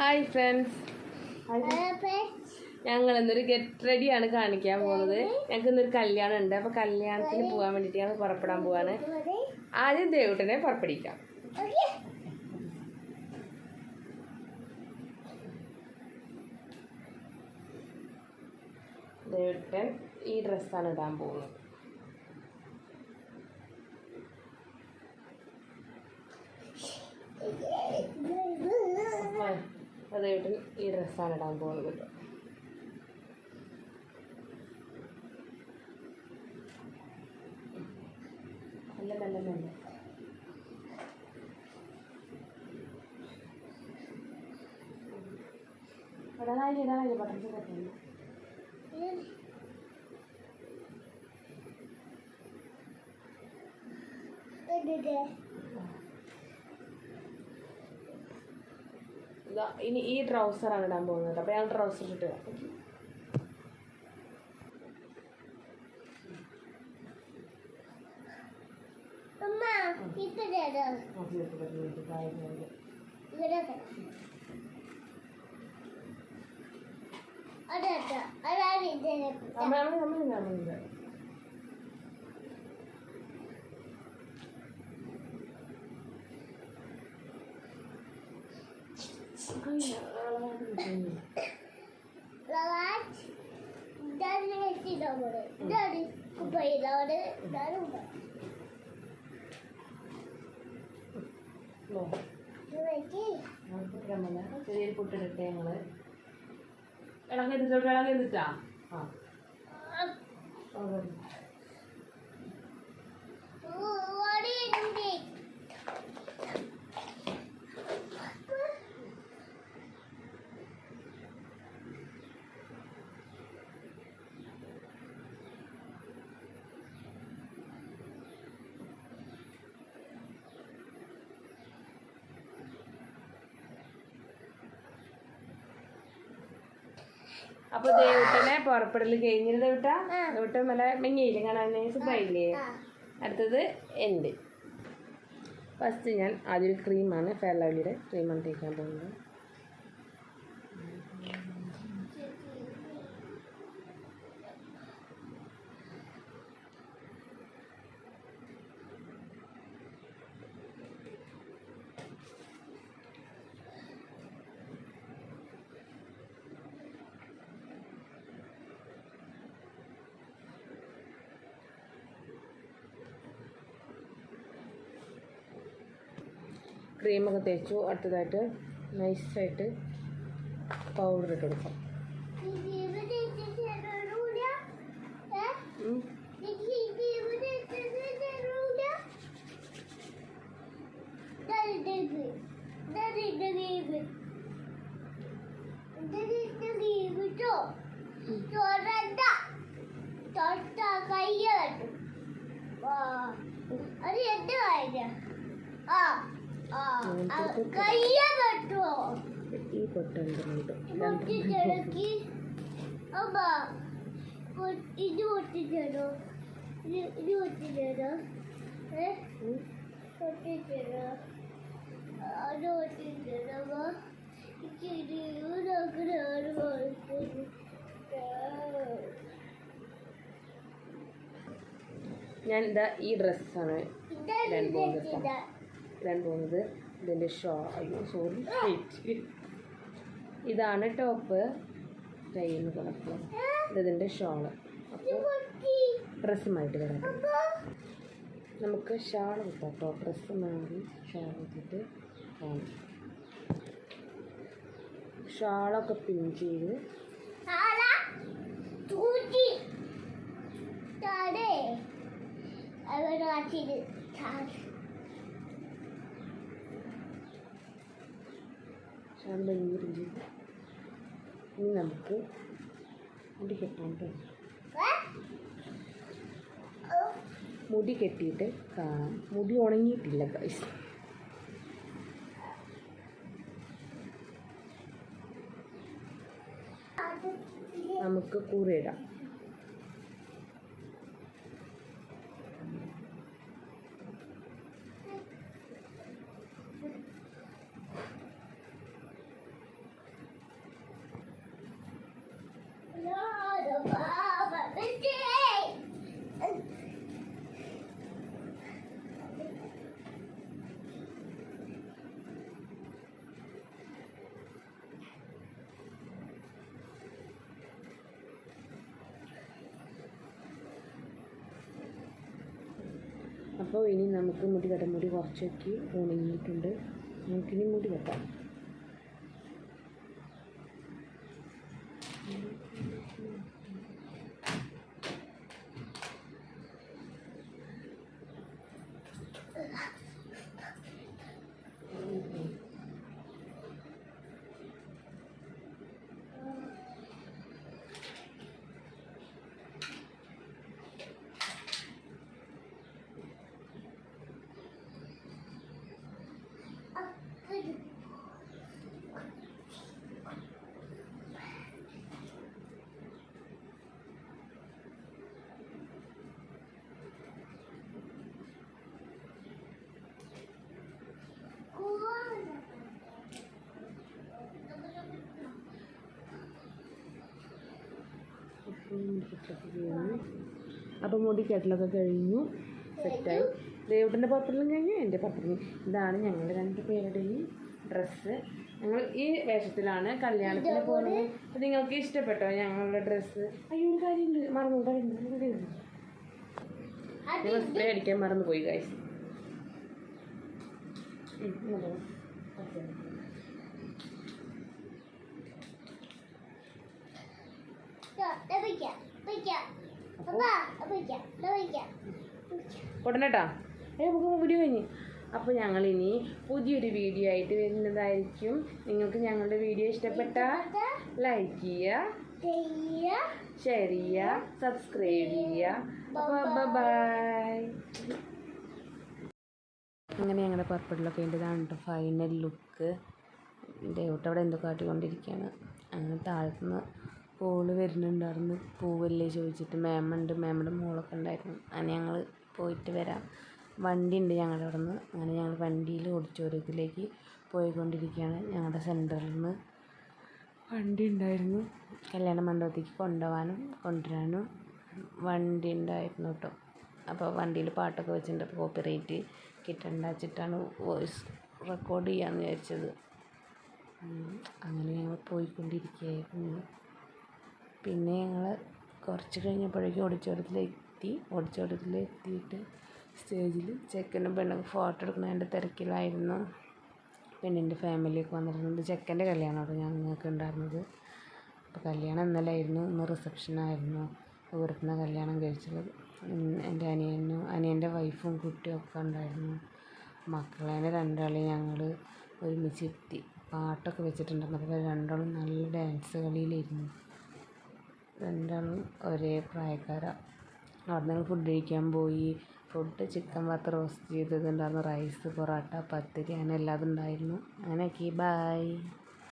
Hi friends, ഞങ്ങൾ ഇന്നൊരു get റെഡിയാണ് കാണിക്കാൻ പോകുന്നത്. ഞങ്ങൾക്ക് ഇന്നൊരു കല്യാണം ഉണ്ട്. അപ്പോൾ കല്യാണത്തിന് പോകാൻ വേണ്ടിയിട്ട് ഞങ്ങൾ പുറപ്പെടാൻ പോവാണ്. ആദ്യം ദേവുട്ടനെ പുറപ്പെടിക്കാം. ദേവുട്ടൻ ഈ ഡ്രസ്സാണ് ഇടാൻ പോകുന്നത്. ദേവുട്ടൻ ഈ ഡ്രസ്സാണ് ഇടാൻ പോകുന്നത് കേട്ടോ. നല്ല നല്ല നല്ല ഇടാനായി ബട്ടൺസ് പറ്റുന്നു. ഇനി ഈ ട്രൗസറാണ് ഇടാൻ പോകുന്നത്. അപ്പോൾ ഞാൻ ട്രൗസർ ഇട്ട് ചെറിയൊരു പുട്ടിടട്ടെ. ഞങ്ങള് ഇളകരുതിട്ടാ അപ്പോൾ ദേവുട്ടനെ പുറപ്പെടൽ കഴിഞ്ഞിട്ട് ദേവുട്ടൻ നല്ല മെങ്ങിയില്ലേ, കാണാൻ സുഖമായില്ലേ. അടുത്തത് എൻ്റെ ഫസ്റ്റ് ഞാൻ ആദ്യം ഒരു ക്രീമാണ്, ഫെയർ ലവ്ലിയുടെ ക്രീമാണ് തേക്കാൻ പോകുന്നത്. ക്രീമൊക്കെ തേച്ചു. അടുത്തതായിട്ട് നൈസായിട്ട് പൗഡർ ഇട്ട് കൊടുക്കാം. ഈ പൊട്ടുന്നുണ്ട് ഞാൻ ഇതാ ഈ ഡ്രസ്സാണ് ഇടാൻ പോകുന്നത്. ഇതിൻ്റെ ഇതാണ് ടോപ്പ്, കയ്യിൽ കിടക്കുക. ഇതിൻ്റെ ഷോള്. അപ്പോൾ ഡ്രസ്സുമായിട്ട് കിടക്കും. നമുക്ക് ഷാൾ കിട്ടാം കേട്ടോ. ഡ്രസ്സ് മാറി ഷാൾ ഇട്ടിട്ട് കാണും. ഷാളൊക്കെ പിൻ ചെയ്ത് ഇനി നമുക്ക് മുടി കെട്ടാൻ മുടി കെട്ടിയിട്ട് കാണാം. മുടി ഉണങ്ങിയിട്ടില്ല ഗൈസ്. നമുക്ക് കൂറയിടാം. അപ്പോൾ ഇനി നമുക്ക് മുടി കെട്ടാം. മുടി കുറച്ചൊക്കെ ഉണങ്ങിയിട്ടുണ്ട്. നമുക്കിനി മുടി കെട്ടാം. അപ്പോൾ മുടി കെട്ടലൊക്കെ കഴിഞ്ഞു, സെറ്റായി. ദേവുട്ടൻ്റെ പപ്പറിലും കഴിഞ്ഞു, എൻ്റെ പപ്പറിലും. ഇതാണ് ഞങ്ങളുടെ 2 പേരുടെയും ഡ്രസ്സ്. ഞങ്ങൾ ഈ വേഷത്തിലാണ് കല്യാണത്തിന് പോകുന്നത്. അപ്പോൾ നിങ്ങൾക്ക് ഇഷ്ടപ്പെട്ടോ ഞങ്ങളുടെ ഡ്രസ്സ്? അയ്യോ ഒരു കാര്യമുണ്ട്, മറന്നു. ഞങ്ങൾ സ്പ്രേ അടിക്കാൻ മറന്നുപോയി ഗൈസ്. ഉടനെട്ടാ നമുക്ക് വീഡിയോ കഴിഞ്ഞ്. അപ്പോൾ ഞങ്ങളിനി പുതിയൊരു വീഡിയോ ആയിട്ട് വരുന്നതായിരിക്കും. നിങ്ങൾക്ക് ഞങ്ങളുടെ വീഡിയോ ഇഷ്ടപ്പെട്ടാൽ ലൈക്ക് ചെയ്യുക, ഷെയർ ചെയ്യുക, സബ്സ്ക്രൈബ് ചെയ്യുക. അപ്പോൾ ബൈ. അങ്ങനെ ഞങ്ങളുടെ പർപ്പിളിലൊക്കെ എൻ്റെതാണ് കേട്ടോ ഫൈനൽ ലുക്ക്. ദേവട്ട് അവിടെ എന്തോ കാട്ടിക്കൊണ്ടിരിക്കുകയാണ്. അങ്ങനെ താഴത്തുനിന്ന് കോള് വരുന്നുണ്ടായിരുന്നു, പൂവല്ലേ ചോദിച്ചിട്ട്. മാമുടെ മോളൊക്കെ ഉണ്ടായിരുന്നു. അങ്ങനെ ഞങ്ങൾ പോയിട്ട് വരാം. വണ്ടി ഉണ്ട് ഞങ്ങളുടെ അവിടെ നിന്ന്. അങ്ങനെ ഞങ്ങൾ വണ്ടിയിൽ ഓഡിറ്റോറിയത്തിലേക്ക് പോയിക്കൊണ്ടിരിക്കുകയാണ്. ഞങ്ങളുടെ സെൻറ്ററിൽ നിന്ന് വണ്ടി ഉണ്ടായിരുന്നു. കല്യാണ മണ്ഡപത്തേക്ക് കൊണ്ടുപോകാനും കൊണ്ടുവരാനും വണ്ടി ഉണ്ടായിരുന്നു കേട്ടോ. അപ്പോൾ വണ്ടിയിൽ പാട്ടൊക്കെ വെച്ചിട്ടുണ്ട്. അപ്പോൾ കോപ്പിറൈറ്റ് കിട്ടണ്ട വെച്ചിട്ടാണ് വോയിസ് റെക്കോർഡ് ചെയ്യാമെന്ന് വിചാരിച്ചത്. അങ്ങനെ ഞങ്ങൾ പോയിക്കൊണ്ടിരിക്കുകയായിരുന്നു. പിന്നെ ഞങ്ങൾ കുറച്ച് കഴിഞ്ഞപ്പോഴേക്കും ഓഡിറ്റോറിയത്തിലെത്തിയിട്ട് സ്റ്റേജിൽ ചെക്കനും പെണ്ണൊക്കെ ഫോട്ടോ എടുക്കുന്നതിൻ്റെ തിരക്കിലായിരുന്നു. പെണ്ണിൻ്റെ ഫാമിലിയൊക്കെ വന്നിരുന്നത്. ചെക്കൻ്റെ കല്യാണമാണ് ഞങ്ങൾക്ക് ഉണ്ടായിരുന്നത്. അപ്പോൾ കല്യാണം ഇന്നലെ ആയിരുന്നു, ഇന്ന് റിസപ്ഷനായിരുന്നു. ദൂരത്തുനിന്ന് കല്യാണം കഴിച്ചത്. എൻ്റെ അനിയൻ്റെ വൈഫും കുട്ടിയും ഒക്കെ ഉണ്ടായിരുന്നു. മക്കളേനെ 2 ഞങ്ങൾ ഒരുമിച്ചെത്തി. പാട്ടൊക്കെ വെച്ചിട്ടുണ്ടായിരുന്നു. അപ്പോൾ 2 നല്ല ഡാൻസ് കളിയിലായിരുന്നു. 2 ഒരേ പ്രായക്കാരാണ്. അവിടെ ഞങ്ങൾ ഫുഡ് കഴിക്കാൻ പോയി. ഫുഡ് ചിക്കൻ വറുത്ത റോസ്റ്റ് ചെയ്തതുണ്ടായിരുന്നു, റൈസ്, പൊറോട്ട, പത്തിരി, അങ്ങനെ എല്ലാതും ഉണ്ടായിരുന്നു. അങ്ങനെയൊക്കെ ബൈ.